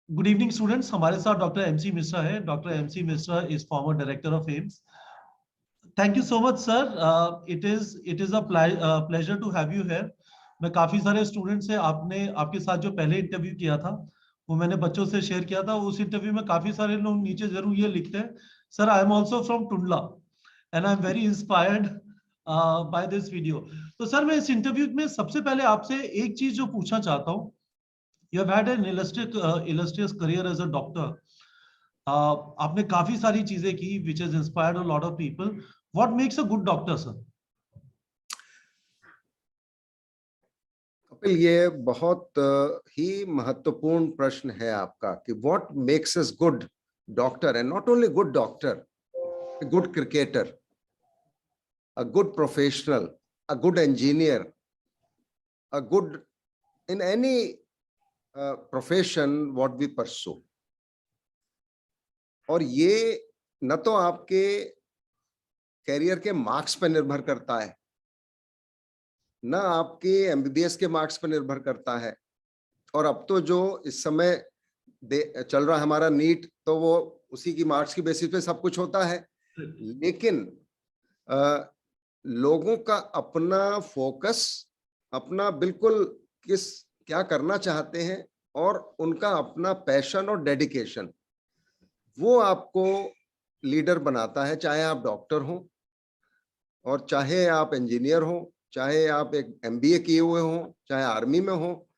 Good evening students, हमारे साथ doctor MC Mishra है। Doctor MC Mishra is former director of AIIMS. Thank you so much sir, it is a pleasure to have you here. मैं काफी सारे student से आपने आपके साथ जो पहले इंटरव्यू किया था वो मैंने बच्चों से शेयर किया था। उस इंटरव्यू में काफी सारे लोग नीचे जरूर ये लिखते हैं, sir I am also from Tundla and I am very inspired by this video. तो सर मैं इस इंटरव्यू में सबसे पहले आपसे एक चीज जो पूछना चाहता हूँ, you have had an illustrious career as a doctor. आपने काफी सारी चीजें की which has inspired a lot of people. What makes a good doctor, sir? Kapil, ये बहुत ही महत्वपूर्ण प्रश्न है आपका कि what makes us good doctor and not only good doctor, a good cricketer, a good professional, a good engineer, a good in any profession what we pursue. और ये न तो आपके कैरियर के मार्क्स पर निर्भर करता है, ना आपके एमबीबीएस के मार्क्स पर निर्भर करता है। और अब तो जो इस समय चल रहा है हमारा नीट, तो वो उसी की मार्क्स की बेसिस पे सब कुछ होता है। लेकिन लोगों का अपना फोकस, अपना बिल्कुल क्या करना चाहते हैं और उनका अपना पैशन और डेडिकेशन, वो आपको लीडर बनाता है। चाहे आप डॉक्टर हो और चाहे आप इंजीनियर हो, चाहे आप एक एमबीए किए हुए हो, चाहे आर्मी में हो,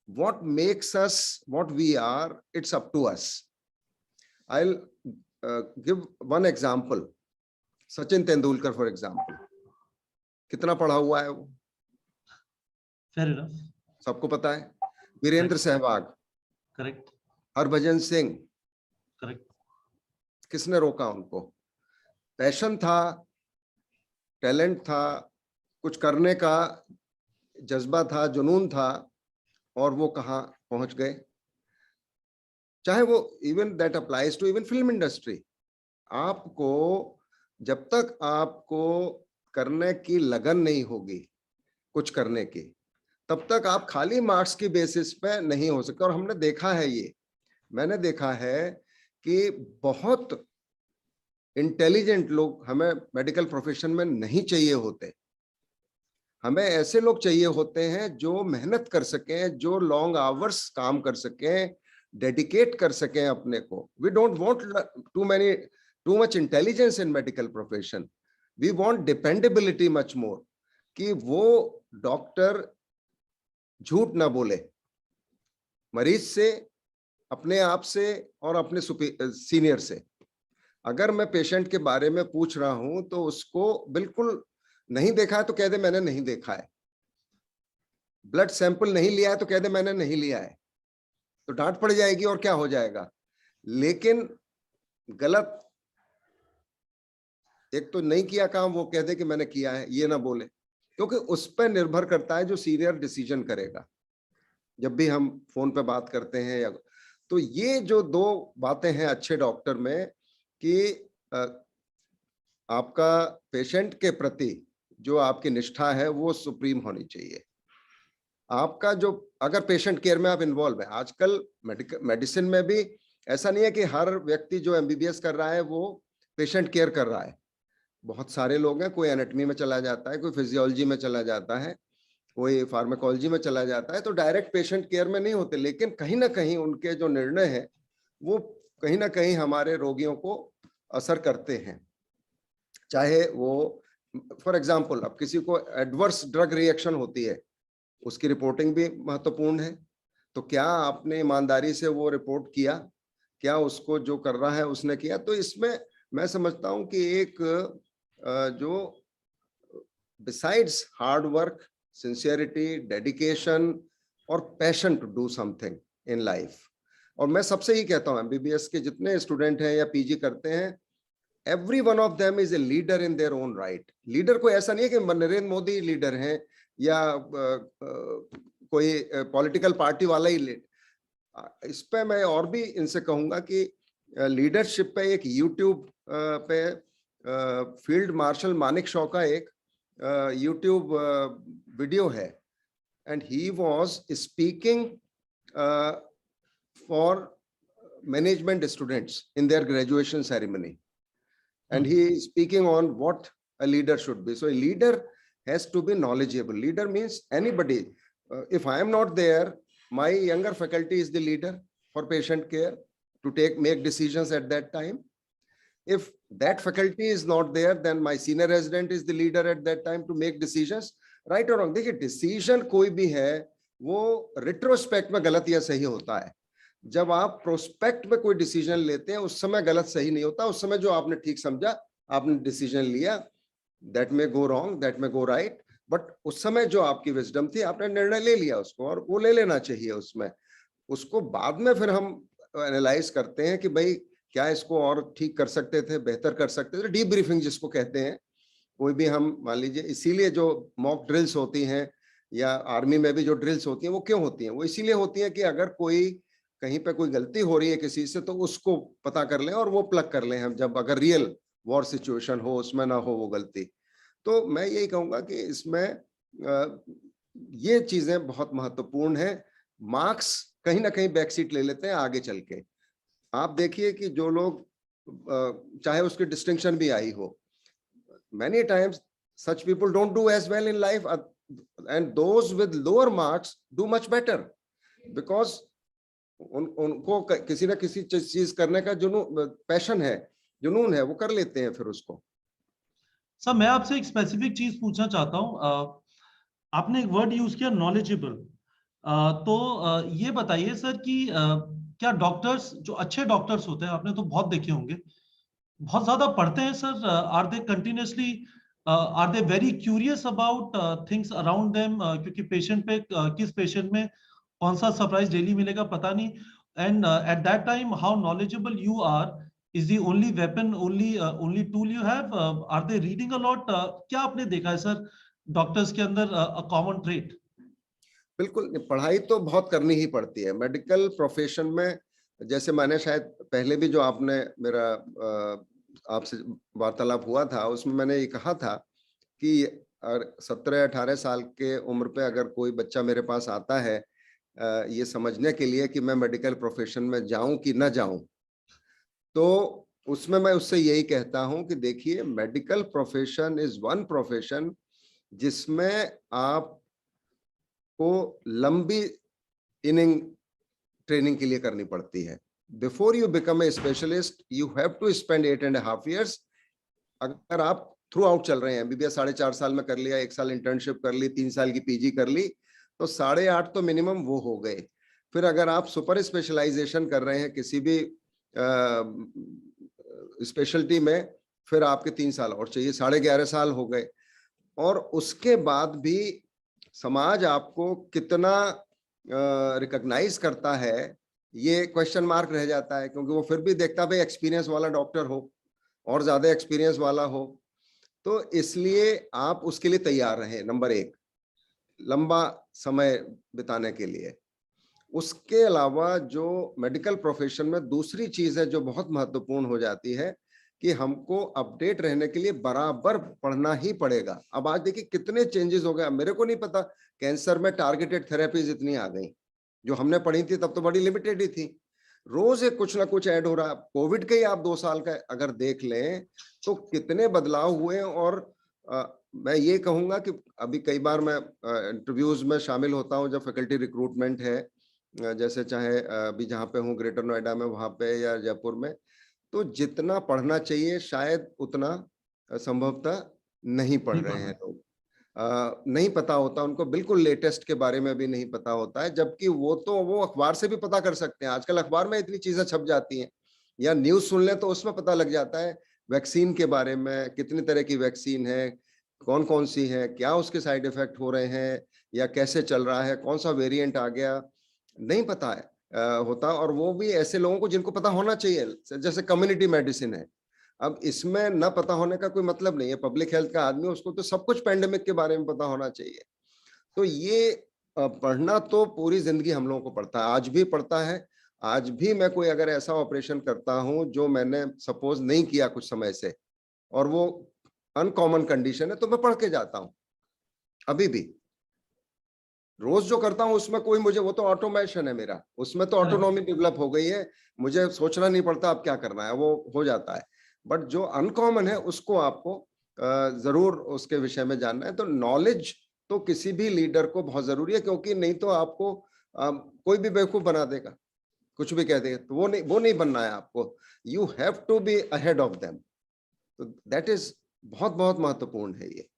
what makes us what we are, it's up to us. I'll give one example. Sachin Tendulkar for example, कितना पढ़ा हुआ है वो? Fair enough. सबको पता है। वीरेंद्र सहवाग, करेक्ट। हरभजन सिंह, करेक्ट। किसने रोका उनको? पैशन था, टैलेंट था, कुछ करने का जज्बा था, जुनून था, और वो कहाँ पहुंच गए। चाहे वो even that applies to even film industry. आपको जब तक आपको करने की लगन नहीं होगी कुछ करने की, तब तक आप खाली मार्क्स की बेसिस पे नहीं हो सकते। और हमने देखा है, ये मैंने देखा है कि बहुत इंटेलिजेंट लोग हमें मेडिकल प्रोफेशन में नहीं चाहिए होते। हमें ऐसे लोग चाहिए होते हैं जो मेहनत कर सकें, जो लॉन्ग आवर्स काम कर सकें, डेडिकेट कर सकें अपने को। We don't want too much intelligence in medical profession. We want dependability much more, कि वो डॉक्टर झूठ ना बोले मरीज से, अपने आप से और अपने सीनियर से। अगर मैं पेशेंट के बारे में पूछ रहा हूं तो उसको बिल्कुल नहीं देखा है तो कह दे मैंने नहीं देखा है, ब्लड सैंपल नहीं लिया है तो कह दे मैंने नहीं लिया है, तो डांट पड़ जाएगी और क्या हो जाएगा। लेकिन गलत, एक तो नहीं किया काम वो कह दे कि मैंने किया है, ये ना बोले, क्योंकि उस पर निर्भर करता है जो सीनियर डिसीजन करेगा। जब भी हम फोन पे बात करते हैं या, तो ये जो दो बातें हैं अच्छे डॉक्टर में, कि आपका पेशेंट के प्रति जो आपकी निष्ठा है वो सुप्रीम होनी चाहिए। आपका जो, अगर पेशेंट केयर में आप इन्वॉल्व है, आजकल मेडिसिन में भी ऐसा नहीं है कि हर व्यक्ति जो एमबीबीएस कर रहा है वो पेशेंट केयर कर रहा है। बहुत सारे लोग हैं, कोई एनाटॉमी में चला जाता है, कोई फिजियोलॉजी में चला जाता है, कोई फार्माकोलॉजी में चला जाता है, तो डायरेक्ट पेशेंट केयर में नहीं होते। लेकिन कहीं ना कहीं उनके जो निर्णय है वो कहीं ना कहीं हमारे रोगियों को असर करते हैं। चाहे वो फॉर एग्जाम्पल, अब किसी को एडवर्स ड्रग रिएक्शन होती है, उसकी रिपोर्टिंग भी महत्वपूर्ण है। तो क्या आपने ईमानदारी से वो रिपोर्ट किया, क्या उसको जो कर रहा है उसने किया? तो इसमें मैं समझता हूं कि एक जो besides hard work, sincerity, dedication और passion to do something in life, और मैं सबसे ही कहता हूं एमबीबीएस के जितने स्टूडेंट हैं या पीजी करते हैं, every one of them is a leader in their own right. Leader कोई ऐसा नहीं है कि नरेंद्र मोदी लीडर हैं या कोई पॉलिटिकल पार्टी वाला ही लीडर। इस पे मैं और भी इनसे कहूंगा कि लीडरशिप पे एक यूट्यूब पे फील्ड मार्शल मानिक शॉ का एक यूट्यूब वीडियो है, and he was speaking for management students in their graduation ceremony, and he is speaking on what a leader should be. So a leader has to be knowledgeable. Leader means anybody. If I am not there, my younger faculty is the leader for patient care to make decisions at that time. If that faculty is not there, then my senior resident is the leader at that time to make decisions, right or wrong. देखिए, decision कोई भी है वो retrospect में गलत या सही होता है. जब आप प्रोस्पेक्ट में कोई डिसीजन लेते हैं उस समय गलत सही नहीं होता. उस समय जो आपने ठीक समझा, आपने डिसीजन लिया, दैट में गो रॉन्ग, दैट में गो राइट, बट उस समय जो आपकी विजडम थी, आपने निर्णय ले लिया उसको, और वो ले लेना चाहिए उसमें. उसको बाद में फिर हम एनालाइज करते हैं कि भाई क्या इसको और ठीक कर सकते थे, बेहतर कर सकते थे. डीप ब्रीफिंग जिसको कहते हैं. कोई भी हम मान लीजिए, इसीलिए जो मॉक ड्रिल्स होती हैं या आर्मी में भी जो ड्रिल्स होती हैं वो क्यों होती हैं? वो इसीलिए होती हैं कि अगर कोई कहीं पे कोई गलती हो रही है किसी से तो उसको पता कर लें और वो प्लग कर लें हम, जब अगर रियल वॉर सिचुएशन हो उसमें ना हो वो गलती. तो मैं यही कहूंगा कि इसमें ये चीजें बहुत महत्वपूर्ण है. मार्क्स कहीं ना कहीं बैकसीट ले लेते हैं आगे चल के. आप देखिए कि जो लोग चाहे उसकी डिस्टिंक्शन भी आई हो, many times such people don't do as well in life, and those with lower marks do much better because उनको किसी ना किसी चीज करने का पैशन है, जुनून है, वो कर लेते हैं फिर उसको. सर मैं आपसे एक स्पेसिफिक चीज पूछना चाहता हूँ. आपने एक वर्ड यूज किया नॉलेजेबल. तो ये बताइए सर कि क्या डॉक्टर्स, जो अच्छे डॉक्टर्स होते हैं, आपने तो बहुत देखे होंगे, बहुत ज्यादा पढ़ते हैं sir? Are they continuously, are they very curious about things around them? क्योंकि पेशेंट पे किस पेशेंट में कौन सा सरप्राइज डेली मिलेगा पता नहीं. And at that time how knowledgeable you are is the only weapon, only tool you have. Are they reading a lot? क्या आपने देखा है सर डॉक्टर्स के अंदर a common trait? बिल्कुल, पढ़ाई तो बहुत करनी ही पड़ती है मेडिकल प्रोफेशन में. जैसे मैंने शायद पहले भी जो आपने मेरा आपसे वार्तालाप हुआ था उसमें मैंने ये कहा था कि 17-18 साल के उम्र पे अगर कोई बच्चा मेरे पास आता है ये समझने के लिए कि मैं मेडिकल प्रोफेशन में जाऊं कि ना जाऊं, तो उसमें मैं उससे यही कहता हूं कि देखिए, medical profession is one profession जिसमें आपको लंबी इनिंग ट्रेनिंग के लिए करनी पड़ती है. Before you become a specialist you have to spend 8.5 years. अगर आप थ्रू आउट चल रहे हैं, एमबीबीएस 4.5 साल में कर लिया, 1 साल इंटर्नशिप कर ली, 3 साल की पीजी कर ली, तो 8.5 तो मिनिमम वो हो गए. फिर अगर आप सुपर स्पेशलाइजेशन कर रहे हैं किसी भी स्पेशलिटी में, फिर आपके 3 साल और चाहिए, 11.5 साल हो गए. और उसके बाद भी समाज आपको कितना रिकॉग्नाइज करता है ये क्वेश्चन मार्क रह जाता है, क्योंकि वो फिर भी देखता भाई एक्सपीरियंस वाला डॉक्टर हो और ज्यादा एक्सपीरियंस वाला हो. तो इसलिए आप उसके लिए तैयार रहें, नंबर 1, लंबा समय बिताने के लिए. उसके अलावा जो मेडिकल प्रोफेशन में दूसरी चीज है जो बहुत महत्वपूर्ण हो जाती है कि हमको अपडेट रहने के लिए बराबर पढ़ना ही पड़ेगा. अब आज देखिए कितने चेंजेस हो गए. मेरे को नहीं पता कैंसर में टारगेटेड थेरेपीज इतनी आ गई, जो हमने पढ़ी थी तब तो बड़ी लिमिटेड ही थी. रोज एक कुछ ना कुछ ऐड हो रहा है. कोविड के ही आप 2 साल का अगर देख लें तो कितने बदलाव हुए. और मैं ये कहूंगा कि अभी कई बार मैं इंटरव्यूज में शामिल होता हूं जब फैकल्टी रिक्रूटमेंट है, जैसे चाहे अभी जहाँ पे हूँ ग्रेटर नोएडा में, वहां पे या जयपुर में, तो जितना पढ़ना चाहिए शायद उतना संभवतः नहीं पढ़ रहे हैं लोग. नहीं पता होता उनको, बिल्कुल लेटेस्ट के बारे में भी नहीं पता होता है, जबकि वो अखबार से भी पता कर सकते हैं. आजकल अखबार में इतनी चीजें छप जाती हैं, या न्यूज सुन लें तो उसमें पता लग जाता है वैक्सीन के बारे में, कितनी तरह की वैक्सीन है, कौन कौन सी है, क्या उसके साइड इफेक्ट हो रहे हैं या कैसे चल रहा है, कौन सा वेरिएंट आ गया, नहीं पता है होता. और वो भी ऐसे लोगों को जिनको पता होना चाहिए, जैसे कम्युनिटी मेडिसिन है. अब इसमें न पता होने का कोई मतलब नहीं है. पब्लिक हेल्थ का आदमी, उसको तो सब कुछ पेंडेमिक के बारे में पता होना चाहिए. तो ये पढ़ना तो पूरी जिंदगी हम लोगों को पड़ता है, आज भी पड़ता है. आज भी मैं कोई अगर ऐसा ऑपरेशन करता हूं जो मैंने सपोज नहीं किया कुछ समय से, और वो अनकॉमन कंडीशन है, तो मैं पढ़ के जाता हूं अभी भी. रोज जो करता हूँ उसमें कोई मुझे, वो तो ऑटोमेशन है मेरा, उसमें तो ऑटोनॉमी डेवलप हो गई है, मुझे सोचना नहीं पड़ता अब क्या करना है, वो हो जाता है। बट जो अनकॉमन है उसको आपको जरूर उसके विषय में जानना है। तो नॉलेज तो किसी भी लीडर को बहुत जरूरी है, क्योंकि नहीं तो आपको कोई भी बेवकूफ बना देगा, कुछ भी कह देगा, तो वो नहीं बनना है आपको। You have to be ahead of them. तो दैट इज बहुत बहुत महत्वपूर्ण है ये।